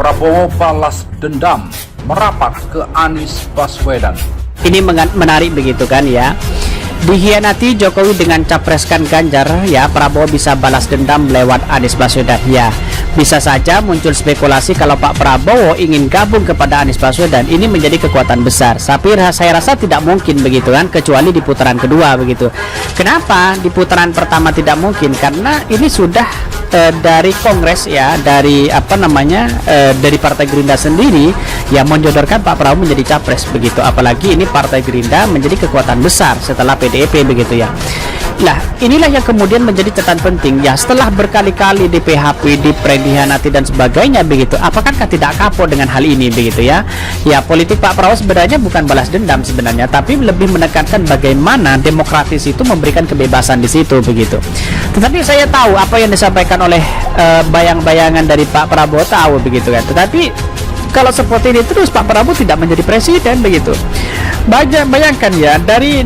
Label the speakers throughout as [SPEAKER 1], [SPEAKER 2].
[SPEAKER 1] Prabowo balas dendam merapat ke Anies Baswedan.
[SPEAKER 2] Ini menarik begitu kan ya. Dikhianati Jokowi dengan capreskan Ganjar, ya Prabowo bisa balas dendam lewat Anies Baswedan. Ya, bisa saja muncul spekulasi kalau Pak Prabowo ingin gabung kepada Anies Baswedan. Ini menjadi kekuatan besar. Tapi saya rasa tidak mungkin begitu kan, kecuali di putaran kedua begitu. Kenapa di putaran pertama tidak mungkin? Karena ini sudah dari Kongres ya, dari dari Partai Gerindra sendiri yang menjodorkan Pak Prabowo menjadi capres begitu. Apalagi ini Partai Gerindra menjadi kekuatan besar setelah PDIP begitu ya. Nah, inilah yang kemudian menjadi catatan penting ya, setelah berkali-kali di PHP, di dikhianati dan sebagainya begitu. Apakah tidak kapok dengan hal ini begitu ya? Ya, politik Pak Prabowo sebenarnya bukan balas dendam sebenarnya, tapi lebih menekankan bagaimana demokratis itu memberikan kebebasan di situ begitu. Tetapi saya tahu apa yang disampaikan oleh bayang-bayangan dari Pak Prabowo, tahu begitu kan. Tetapi kalau seperti ini terus Pak Prabowo tidak menjadi presiden begitu. Bayangkan ya, dari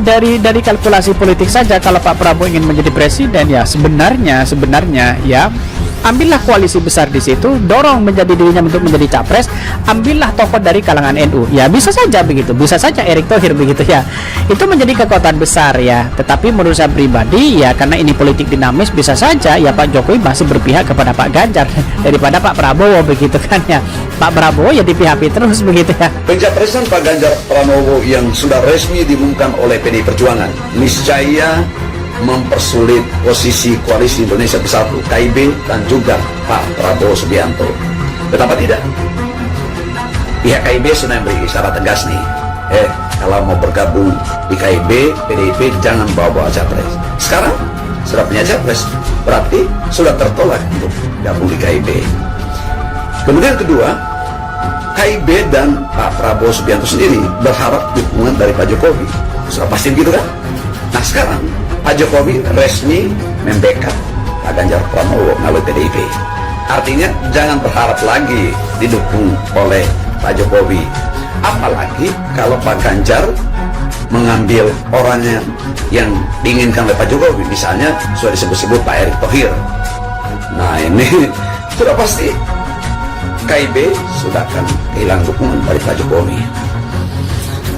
[SPEAKER 2] kalkulasi politik saja kalau Pak Prabowo ingin menjadi presiden ya, sebenarnya ya, ambillah koalisi besar di situ, dorong menjadi dirinya untuk menjadi capres, ambillah tokoh dari kalangan NU. Ya, bisa saja begitu, bisa saja Erick Thohir begitu ya. Itu menjadi kekuatan besar ya. Tetapi menurut saya pribadi ya, karena ini politik dinamis, bisa saja ya Pak Jokowi masih berpihak kepada Pak Ganjar daripada Pak Prabowo begitu kan ya. Pak Prabowo ya di PHP terus begitu ya.
[SPEAKER 3] Pencapresan Pak Ganjar Pranowo yang sudah resmi diumumkan oleh PDI Perjuangan niscaya mempersulit posisi Koalisi Indonesia Bersatu KIB dan juga Pak Prabowo Subianto. Betapa tidak? Pihak KIB sudah memberi isyarat tegas nih. Kalau mau bergabung di KIB, PDIP jangan bawa-bawa capres. Sekarang sudah punya capres, berarti sudah tertolak untuk gabung di KIB. Kemudian kedua, KIB dan Pak Prabowo Subianto sendiri berharap dukungan dari Pak Jokowi. Sudah pasti begitu kan? Nah sekarang Pak Jokowi resmi membackup Pak Ganjar Pranowo melalui PDIP. Artinya jangan berharap lagi didukung oleh Pak Jokowi. Apalagi kalau Pak Ganjar mengambil orangnya yang diinginkan oleh Pak Jokowi. Misalnya sudah disebut-sebut Pak Erick Thohir. Nah ini sudah pasti KIB sudah akan kehilangan dukungan dari Pak Jokowi.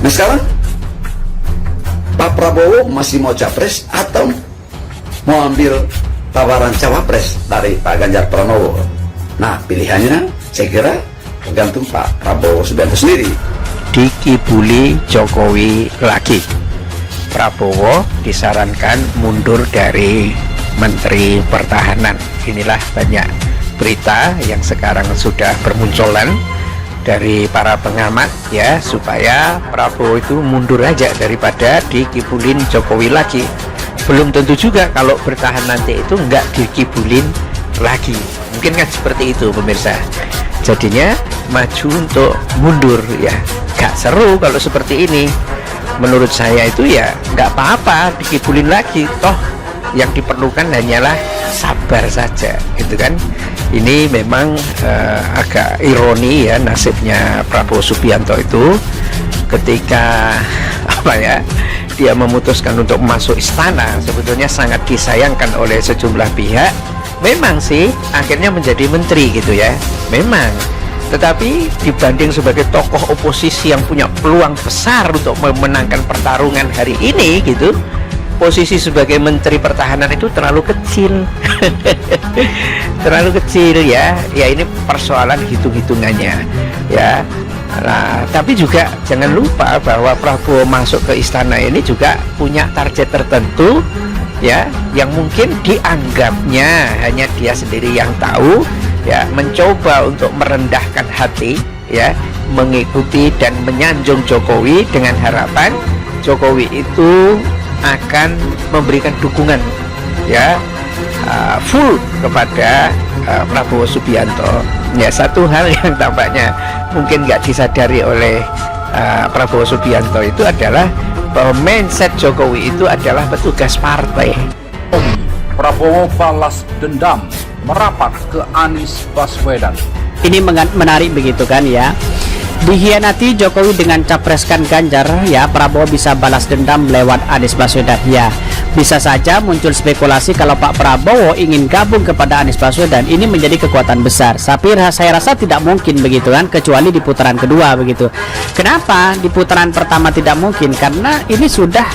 [SPEAKER 3] Nah sekarang Pak Prabowo masih mau capres atau mau ambil tawaran cawapres dari Pak Ganjar Pranowo? Nah pilihannya saya kira tergantung Pak Prabowo Subianto sendiri.
[SPEAKER 4] Dikibuli Jokowi lagi. Prabowo disarankan mundur dari Menteri Pertahanan. Inilah banyak berita yang sekarang sudah bermunculan dari para pengamat ya, supaya Prabowo itu mundur aja daripada dikibulin Jokowi lagi. Belum tentu juga kalau bertahan nanti itu enggak dikibulin lagi, mungkin kan seperti itu pemirsa. Jadinya maju untuk mundur ya, gak seru kalau seperti ini. Menurut saya itu ya nggak apa-apa dikibulin lagi, toh yang diperlukan hanyalah sabar saja gitu kan. Ini memang agak ironi ya nasibnya Prabowo Subianto itu ketika dia memutuskan untuk masuk istana, sebetulnya sangat disayangkan oleh sejumlah pihak. Memang sih akhirnya menjadi menteri gitu ya, memang. Tetapi dibanding sebagai tokoh oposisi yang punya peluang besar untuk memenangkan pertarungan hari ini gitu, posisi sebagai Menteri Pertahanan itu terlalu kecil. Terlalu kecil ya. Ya ini persoalan hitung-hitungannya ya. Nah, tapi juga jangan lupa bahwa Prabowo masuk ke istana ini juga punya target tertentu ya, yang mungkin dianggapnya hanya dia sendiri yang tahu ya, mencoba untuk merendahkan hati ya, mengikuti dan menyanjung Jokowi dengan harapan Jokowi itu akan memberikan dukungan ya full kepada Prabowo Subianto. Ya, satu hal yang tampaknya mungkin nggak disadari oleh Prabowo Subianto itu adalah bahwa mindset Jokowi itu adalah petugas partai.
[SPEAKER 1] Prabowo balas dendam merapat ke Anies Baswedan.
[SPEAKER 2] Ini menarik begitu kan ya. Dikhianati Jokowi dengan capreskan Ganjar, ya Prabowo bisa balas dendam lewat Anies Baswedan. Ya, bisa saja muncul spekulasi kalau Pak Prabowo ingin gabung kepada Anies Baswedan. Ini menjadi kekuatan besar. Tapi saya rasa tidak mungkin begitu kan, kecuali di putaran kedua begitu. Kenapa di putaran pertama tidak mungkin? Karena ini sudah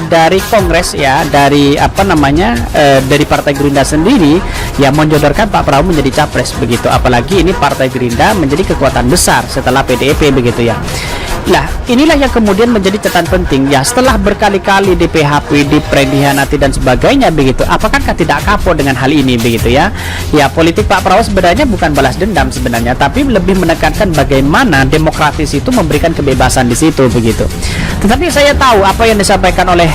[SPEAKER 2] dari Kongres ya, dari dari Partai Gerindra sendiri yang menjodohkan Pak Prabowo menjadi capres begitu. Apalagi ini Partai Gerindra menjadi kekuatan besar setelah PDIP begitu ya. Nah, inilah yang kemudian menjadi catatan penting ya, setelah berkali-kali di PHP, dipredikhianati dan sebagainya begitu. Apakah tidak kapok dengan hal ini begitu ya? Ya, politik Pak Prabowo sebenarnya bukan balas dendam sebenarnya, tapi lebih menekankan bagaimana demokratis itu memberikan kebebasan di situ begitu. Tetapi saya tahu apa yang disampaikan oleh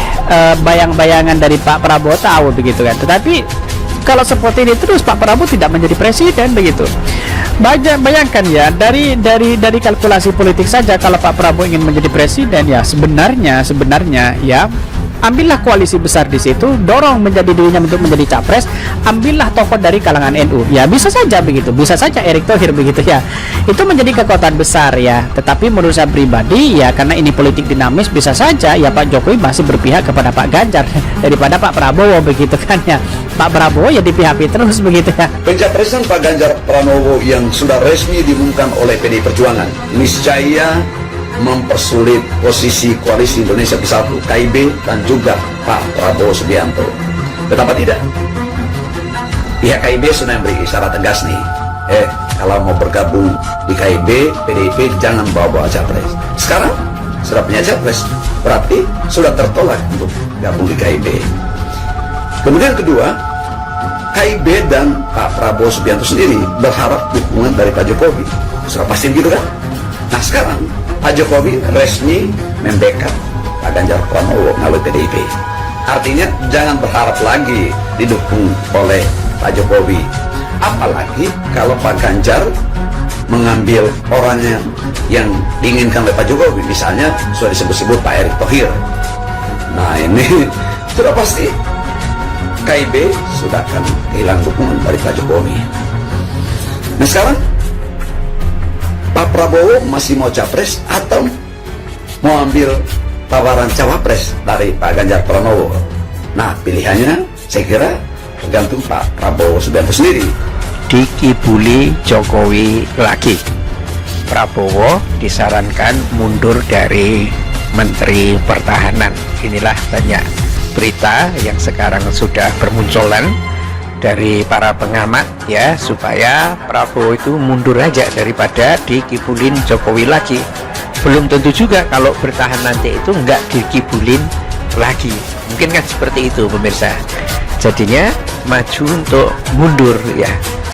[SPEAKER 2] bayang-bayangan dari Pak Prabowo, tahu begitu kan. Tetapi kalau seperti ini terus Pak Prabowo tidak menjadi presiden begitu. Bayangkan ya, dari kalkulasi politik saja kalau Pak Prabowo ingin menjadi presiden ya, sebenarnya ya, ambillah koalisi besar di situ, dorong menjadi dirinya untuk menjadi capres, ambillah tokoh dari kalangan NU. Ya, bisa saja begitu, bisa saja Erick Thohir begitu ya. Itu menjadi kekuatan besar ya. Tetapi menurut saya pribadi ya, karena ini politik dinamis, bisa saja ya Pak Jokowi masih berpihak kepada Pak Ganjar daripada Pak Prabowo begitu kan ya. Pak Prabowo ya di PHP terus begitu ya.
[SPEAKER 3] Pencapresan Pak Ganjar Pranowo yang sudah resmi diumumkan oleh PDI Perjuangan niscaya mempersulit posisi Koalisi Indonesia Bersatu KIB dan juga Pak Prabowo Subianto. Betapa tidak? Pihak KIB sudah memberi isyarat tegas nih. Kalau mau bergabung di KIB, PDIP jangan bawa-bawa capres. Sekarang sudah punya capres, berarti sudah tertolak untuk gabung di KIB. Kemudian kedua, KIB dan Pak Prabowo Subianto sendiri berharap dukungan dari Pak Jokowi. Sudah pasti gitu kan? Nah sekarang Pak Jokowi resmi membackup Pak Ganjar Pranowo melalui PDIP. Artinya jangan berharap lagi didukung oleh Pak Jokowi. Apalagi kalau Pak Ganjar mengambil orangnya yang diinginkan oleh Pak Jokowi. Misalnya sudah disebut-sebut Pak Erick Thohir. Nah ini sudah pasti KIB sudah akan hilang dukungan dari Pak Jokowi. Nah sekarang Pak Prabowo masih mau capres atau mau ambil tawaran cawapres dari Pak Ganjar Pranowo? Nah pilihannya saya kira tergantung Pak Prabowo Subianto sendiri.
[SPEAKER 4] Dikibuli Jokowi lagi. Prabowo disarankan mundur dari Menteri Pertahanan. Inilah banyak berita yang sekarang sudah bermunculan dari para pengamat ya, supaya Prabowo itu mundur aja daripada dikibulin Jokowi lagi. Belum tentu juga kalau bertahan nanti itu nggak dikibulin lagi, mungkin kan seperti itu pemirsa. Jadinya maju untuk mundur ya.